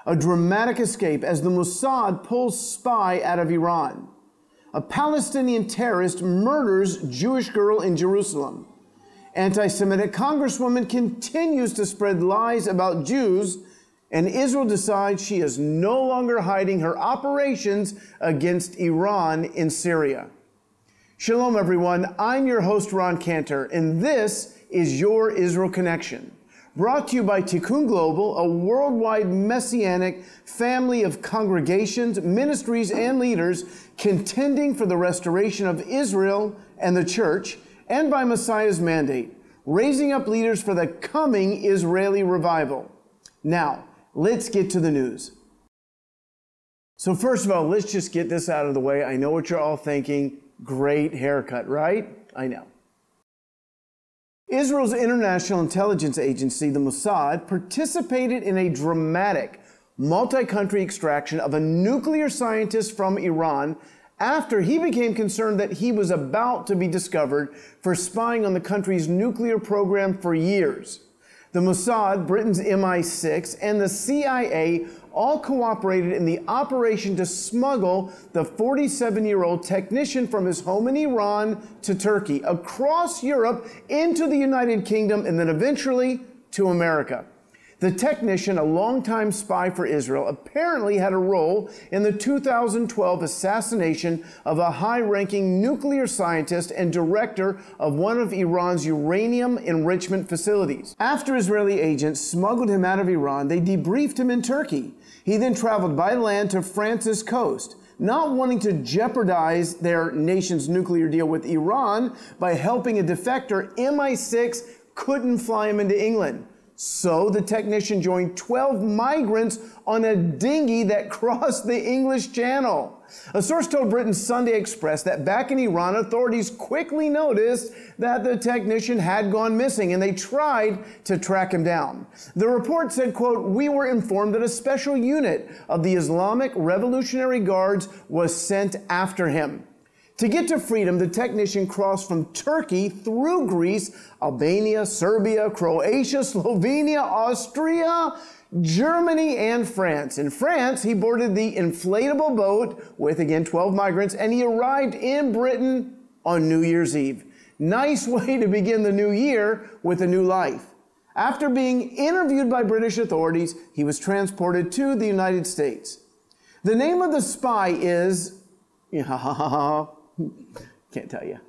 A dramatic escape as the Mossad pulls spy out of Iran. A Palestinian terrorist murders Jewish girl in Jerusalem. Anti-Semitic congresswoman continues to spread lies about Jews, and Israel decides she is no longer hiding her operations against Iran in Syria. Shalom everyone, I'm your host Ron Cantor, and this is your Israel Connection. Brought to you by Tikkun Global, a worldwide messianic family of congregations, ministries, and leaders contending for the restoration of Israel and the church, and by Messiah's mandate, raising up leaders for the coming Israeli revival. Now, let's get to the news. So first of all, let's just get this out of the way. I know what you're all thinking. Great haircut, right? I know. Israel's International Intelligence Agency, the Mossad, participated in a dramatic multi-country extraction of a nuclear scientist from Iran after he became concerned that he was about to be discovered for spying on the country's nuclear program for years. The Mossad, Britain's MI6, and the CIA all cooperated in the operation to smuggle the 47-year-old technician from his home in Iran to Turkey, across Europe, into the United Kingdom, and then eventually to America. The technician, a longtime spy for Israel, apparently had a role in the 2012 assassination of a high-ranking nuclear scientist and director of one of Iran's uranium enrichment facilities. After Israeli agents smuggled him out of Iran, they debriefed him in Turkey. He then traveled by land to France's coast, not wanting to jeopardize their nation's nuclear deal with Iran by helping a defector. MI6 couldn't fly him into England. So the technician joined 12 migrants on a dinghy that crossed the English Channel. A source told Britain's Sunday Express that back in Iran, authorities quickly noticed that the technician had gone missing and they tried to track him down. The report said, quote, "We were informed that a special unit of the Islamic Revolutionary Guards was sent after him." To get to freedom, the technician crossed from Turkey through Greece, Albania, Serbia, Croatia, Slovenia, Austria, Germany, and France. In France, he boarded the inflatable boat with, again, 12 migrants, and he arrived in Britain on New Year's Eve. Nice way to begin the new year with a new life. After being interviewed by British authorities, he was transported to the United States. The name of the spy is... Can't tell you.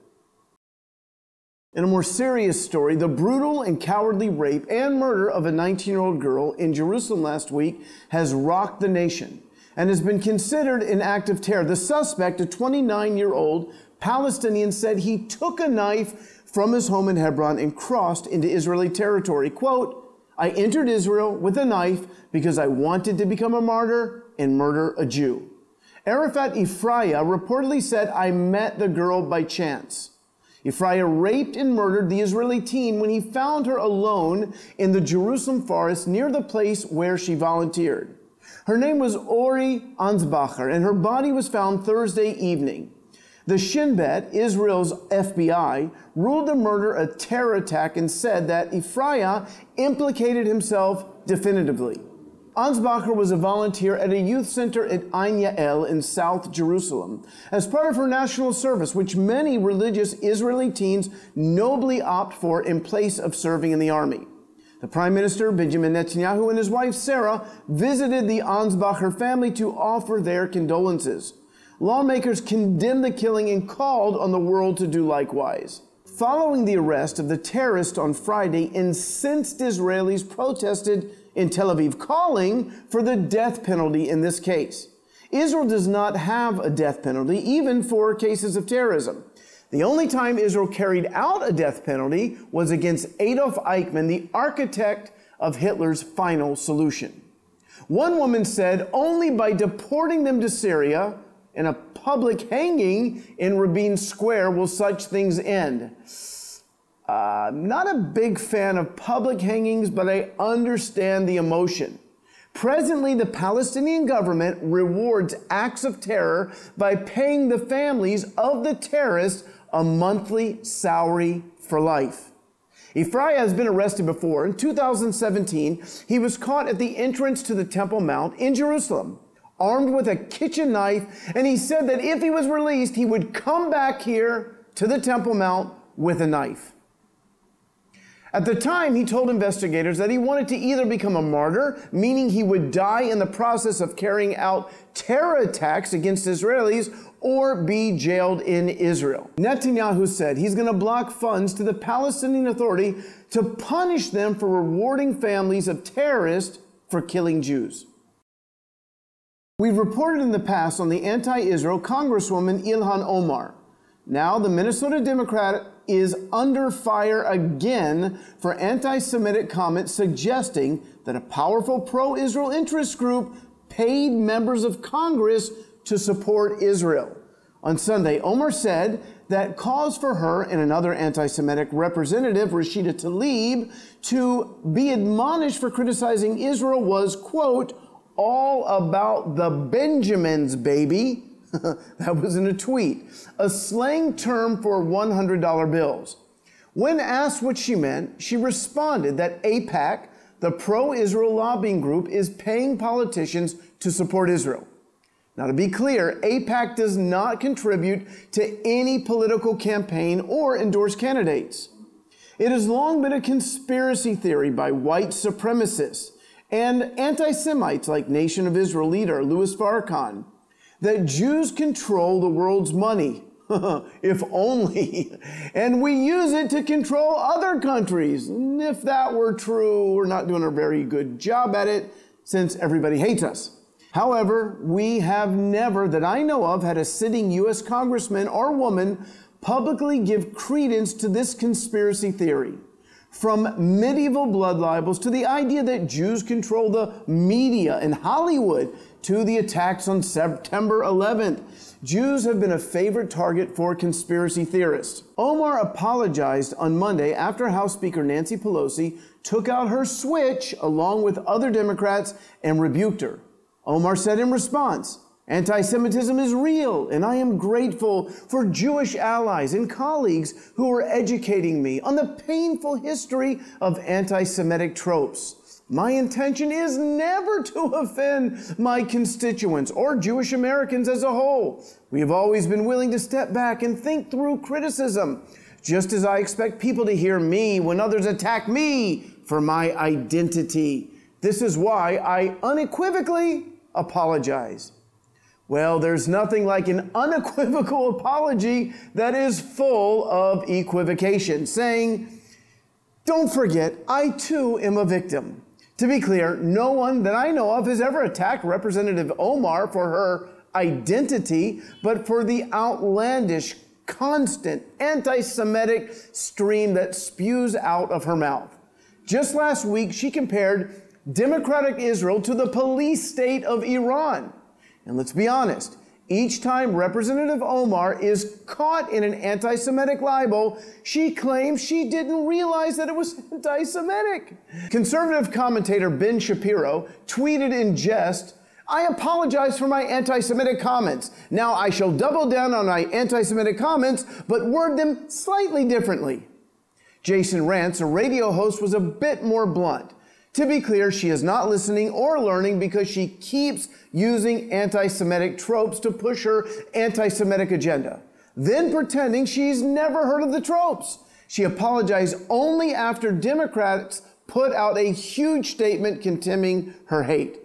In a more serious story, the brutal and cowardly rape and murder of a 19-year-old girl in Jerusalem last week has rocked the nation and has been considered an act of terror. The suspect, a 29-year-old Palestinian, said he took a knife from his home in Hebron and crossed into Israeli territory. Quote, "I entered Israel with a knife because I wanted to become a martyr and murder a Jew." Arafat Ifraya reportedly said, "I met the girl by chance." Ifraya raped and murdered the Israeli teen when he found her alone in the Jerusalem forest near the place where she volunteered. Her name was Ori Ansbacher, and her body was found Thursday evening. The Shin Bet, Israel's FBI, ruled the murder a terror attack and said that Ifraya implicated himself definitively. Ansbacher was a volunteer at a youth center at Ein Yael in South Jerusalem as part of her national service, which many religious Israeli teens nobly opt for in place of serving in the army. The Prime Minister, Benjamin Netanyahu, and his wife, Sarah, visited the Ansbacher family to offer their condolences. Lawmakers condemned the killing and called on the world to do likewise. Following the arrest of the terrorist on Friday, incensed Israelis protested in Tel Aviv, calling for the death penalty in this case. Israel does not have a death penalty, even for cases of terrorism. The only time Israel carried out a death penalty was against Adolf Eichmann, the architect of Hitler's final solution. One woman said, only by deporting them to Syria and a public hanging in Rabin Square will such things end. Not a big fan of public hangings, but I understand the emotion. Presently, the Palestinian government rewards acts of terror by paying the families of the terrorists a monthly salary for life. Ephraim has been arrested before. In 2017, he was caught at the entrance to the Temple Mount in Jerusalem, armed with a kitchen knife, and he said that if he was released, he would come back here to the Temple Mount with a knife. At the time, he told investigators that he wanted to either become a martyr, meaning he would die in the process of carrying out terror attacks against Israelis, or be jailed in Israel. Netanyahu said he's going to block funds to the Palestinian Authority to punish them for rewarding families of terrorists for killing Jews. We've reported in the past on the anti-Israel Congresswoman Ilhan Omar. Now the Minnesota Democrat is under fire again for anti-Semitic comments suggesting that a powerful pro-Israel interest group paid members of Congress to support Israel. On Sunday, Omar said that cause for her and another anti-Semitic representative, Rashida Tlaib, to be admonished for criticizing Israel was, quote, all about the Benjamins, baby. That was in a tweet, a slang term for $100 bills. When asked what she meant, she responded that AIPAC, the pro-Israel lobbying group, is paying politicians to support Israel. Now, to be clear, AIPAC does not contribute to any political campaign or endorse candidates. It has long been a conspiracy theory by white supremacists and anti-Semites like Nation of Israel leader Louis Farrakhan that Jews control the world's money, if only, and we use it to control other countries. And if that were true, we're not doing a very good job at it since everybody hates us. However, we have never, that I know of, had a sitting U.S. congressman or woman publicly give credence to this conspiracy theory. From medieval blood libels to the idea that Jews control the media and Hollywood to the attacks on September 11th, Jews have been a favorite target for conspiracy theorists. Omar apologized on Monday after House Speaker Nancy Pelosi took out her switch along with other Democrats and rebuked her. Omar said in response, anti-Semitism is real, and I am grateful for Jewish allies and colleagues who are educating me on the painful history of anti-Semitic tropes. My intention is never to offend my constituents or Jewish Americans as a whole. We have always been willing to step back and think through criticism, just as I expect people to hear me when others attack me for my identity. This is why I unequivocally apologize. Well, there's nothing like an unequivocal apology that is full of equivocation, saying, don't forget, I too am a victim. To be clear, no one that I know of has ever attacked Representative Omar for her identity, but for the outlandish, constant, anti-Semitic stream that spews out of her mouth. Just last week, she compared democratic Israel to the police state of Iran. And let's be honest, each time Representative Omar is caught in an anti-Semitic libel, she claims she didn't realize that it was anti-Semitic. Conservative commentator Ben Shapiro tweeted in jest, I apologize for my anti-Semitic comments. Now I shall double down on my anti-Semitic comments, but word them slightly differently. Jason Rantz, a radio host, was a bit more blunt. To be clear, she is not listening or learning because she keeps using anti-Semitic tropes to push her anti-Semitic agenda, then pretending she's never heard of the tropes. She apologized only after Democrats put out a huge statement condemning her hate.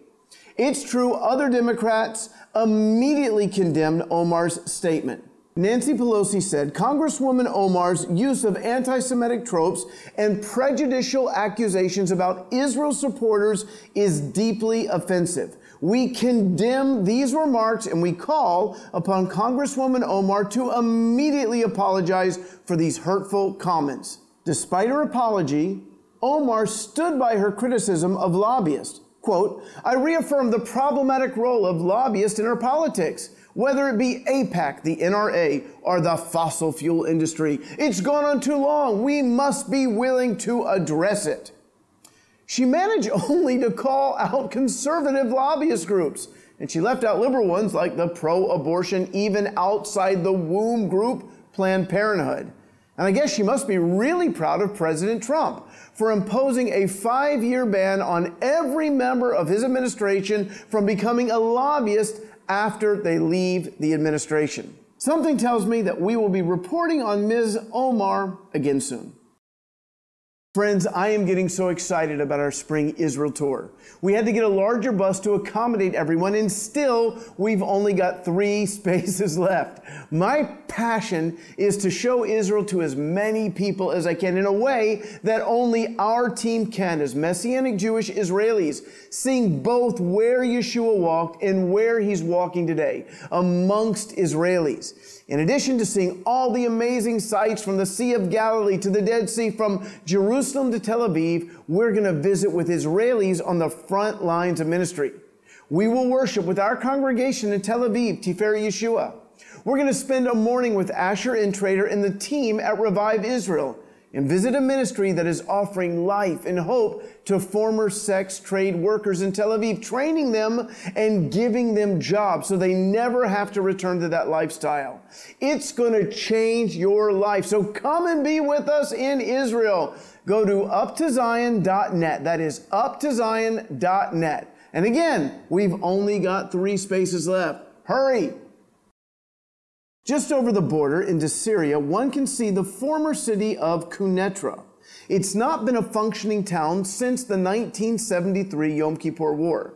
It's true, other Democrats immediately condemned Omar's statement. Nancy Pelosi said Congresswoman Omar's use of anti-Semitic tropes and prejudicial accusations about Israel supporters is deeply offensive. We condemn these remarks and we call upon Congresswoman Omar to immediately apologize for these hurtful comments. Despite her apology, Omar stood by her criticism of lobbyists. Quote, I reaffirm the problematic role of lobbyists in our politics. Whether it be AIPAC, the NRA, or the fossil fuel industry, it's gone on too long. We must be willing to address it. She managed only to call out conservative lobbyist groups, and she left out liberal ones like the pro-abortion, even outside the womb group, Planned Parenthood. And I guess she must be really proud of President Trump for imposing a 5-year ban on every member of his administration from becoming a lobbyist after they leave the administration. Something tells me that we will be reporting on Ms. Omar again soon. Friends, I am getting so excited about our spring Israel tour. We had to get a larger bus to accommodate everyone, and still, we've only got 3 spaces left. My passion is to show Israel to as many people as I can in a way that only our team can, as Messianic Jewish Israelis, seeing both where Yeshua walked and where he's walking today, amongst Israelis. In addition to seeing all the amazing sights from the Sea of Galilee to the Dead Sea, from Jerusalem to Tel Aviv, we're going to visit with Israelis on the front lines of ministry. We will worship with our congregation in Tel Aviv, Tiferet Yeshua. We're going to spend a morning with Asher and Trader and the team at Revive Israel and visit a ministry that is offering life and hope to former sex trade workers in Tel Aviv, training them and giving them jobs so they never have to return to that lifestyle. It's going to change your life. So come and be with us in Israel. Go to uptozion.net. That is uptozion.net. And again, we've only got 3 spaces left. Hurry! Just over the border into Syria, one can see the former city of Quneitra. It's not been a functioning town since the 1973 Yom Kippur War.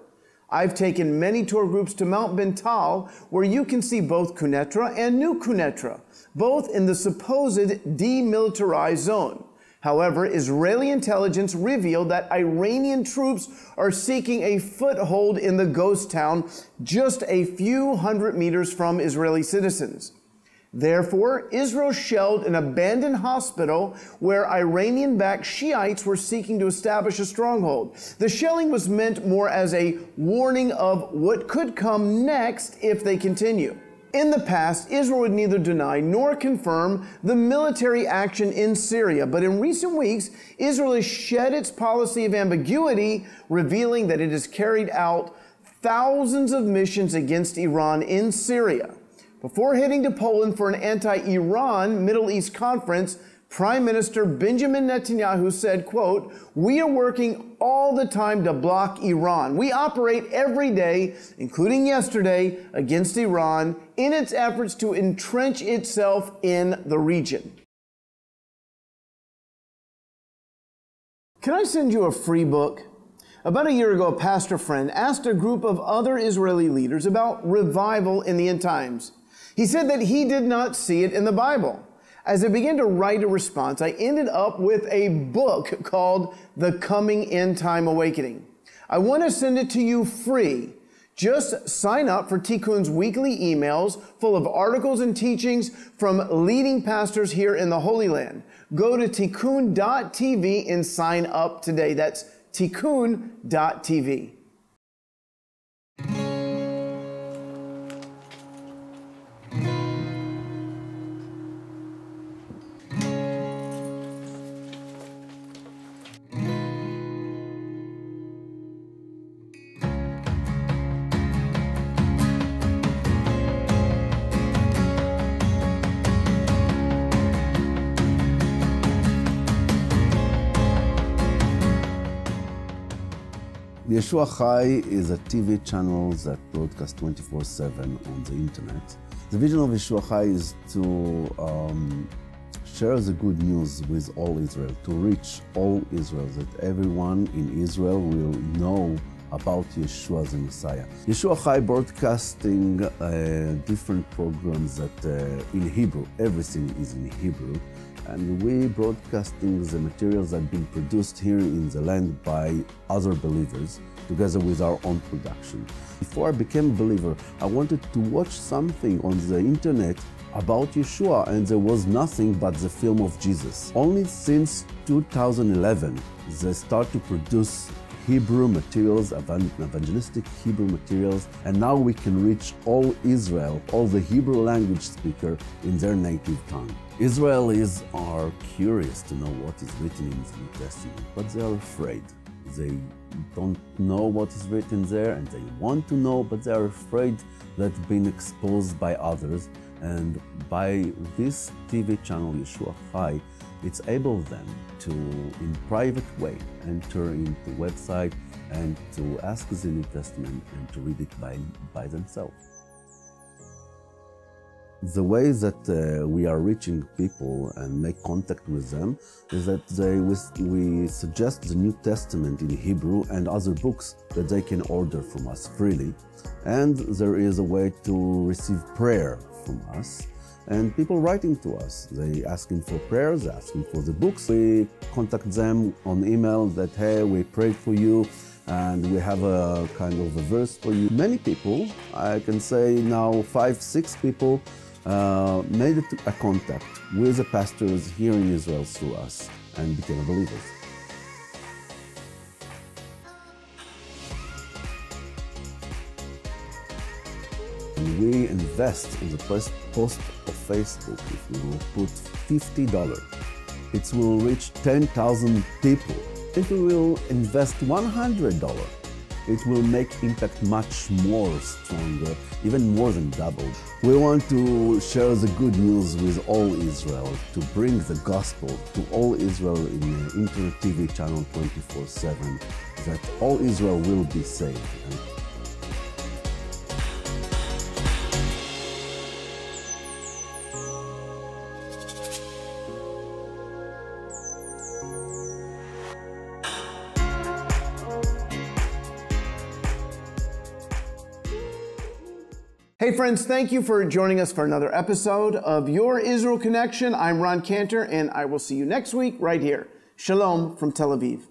I've taken many tour groups to Mount Bental, where you can see both Quneitra and New Quneitra, both in the supposed demilitarized zone. However, Israeli intelligence revealed that Iranian troops are seeking a foothold in the ghost town just a few hundred meters from Israeli citizens. Therefore, Israel shelled an abandoned hospital where Iranian-backed Shiites were seeking to establish a stronghold. The shelling was meant more as a warning of what could come next if they continue. In the past, Israel would neither deny nor confirm the military action in Syria, but in recent weeks, Israel has shed its policy of ambiguity, revealing that it has carried out thousands of missions against Iran in Syria. Before heading to Poland for an anti-Iran Middle East conference, Prime Minister Benjamin Netanyahu said, quote, "We are working all the time to block Iran. We operate every day, including yesterday, against Iran in its efforts to entrench itself in the region." Can I send you a free book? About a year ago, a pastor friend asked a group of other Israeli leaders about revival in the end times. He said that he did not see it in the Bible. As I began to write a response, I ended up with a book called The Coming End Time Awakening. I want to send it to you free. Just sign up for Tikkun's weekly emails full of articles and teachings from leading pastors here in the Holy Land. Go to tikkun.tv and sign up today. That's tikkun.tv. Yeshua Chai is a TV channel that broadcasts 24/7 on the internet. The vision of Yeshua Chai is to share the good news with all Israel, to reach all Israel, that everyone in Israel will know about Yeshua the Messiah. Yeshua Chai broadcasting different programs that in Hebrew, everything is in Hebrew, and we broadcasting the materials that have been produced here in the land by other believers, together with our own production. Before I became a believer, I wanted to watch something on the internet about Yeshua, and there was nothing but the film of Jesus. Only since 2011, they start to produce Hebrew materials, evangelistic Hebrew materials, and now we can reach all Israel, all the Hebrew language speaker in their native tongue. Israelis are curious to know what is written in the New Testament, but they are afraid. They don't know what is written there, and they want to know, but they are afraid that being exposed by others, And by this TV channel, Yeshua Chai, it's able them to, in private way, enter into the website and to ask the New Testament and to read it by themselves. The way that we are reaching people and make contact with them is that we suggest the New Testament in Hebrew and other books that they can order from us freely. And there is a way to receive prayer from us. And people writing to us, they asking for prayers, asking for the books. We contact them on email that, hey, we prayed for you and we have a kind of a verse for you. Many people, I can say now 5, 6 people, made a contact with the pastors here in Israel through us and became believers. And we invest in the first post of Facebook. If we will put $50, it will reach 10,000 people. If we will invest $100, it will make impact much more stronger, even more than double. We want to share the good news with all Israel, to bring the gospel to all Israel in the internet TV channel 24/7, that all Israel will be saved. Hey friends, thank you for joining us for another episode of Your Israel Connection. I'm Ron Cantor, and I will see you next week right here. Shalom from Tel Aviv.